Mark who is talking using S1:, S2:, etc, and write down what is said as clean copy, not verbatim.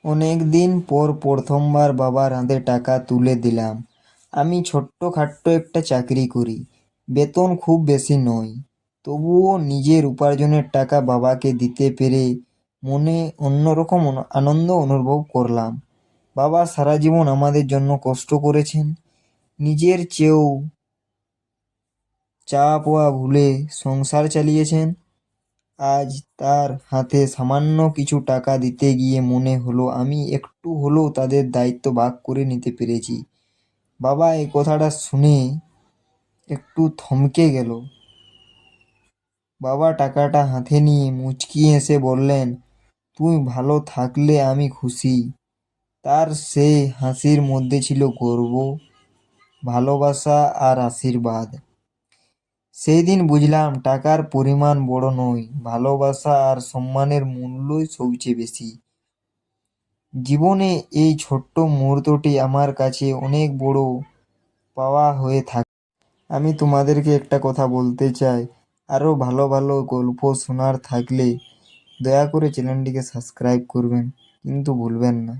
S1: অনেক দিন পর প্রথমবার বাবার হাতে টাকা তুলে দিলাম। আমি ছোট্টখাট্ট একটা চাকরি করি, বেতন খুব বেশি নয়। তবুও নিজের উপার্জনের টাকা বাবাকে দিতে পেরে মনে অন্যরকম আনন্দ অনুভব করলাম। বাবা সারা জীবন আমাদের জন্য কষ্ট করেছেন, নিজের চেয়েও চাওয়া পাওয়া ভুলে সংসার চালিয়েছেন। আজ তার হাতে সামান্য কিছু টাকা দিতে গিয়ে মনে হলো আমি একটু হলেও তাদের দায়িত্ব ভাগ করে নিতে পেরেছি। বাবা এই কথাটা শুনে একটু থমকে গেল। বাবা টাকাটা হাতে নিয়ে মুচকি হেসে বললেন, তুই ভালো থাকলে আমি খুশি। তার সেই হাসির মধ্যে ছিল গর্ব, ভালোবাসা আর আশীর্বাদ। সেই দিন বুঝলাম টাকার পরিমাণ বড় নয়, ভালোবাসা আর সম্মানের মূল্যই সবচেয়ে বেশি। জীবনে এই ছোট্ট মুহূর্তটি আমার কাছে অনেক বড় পাওয়া হয়ে থাকে। আমি তোমাদেরকে একটা কথা বলতে চাই, আরও ভালো ভালো গল্প শোনার থাকলে দয়া করে চ্যানেলটিকে সাবস্ক্রাইব করবেন, কিন্তু ভুলবেন না।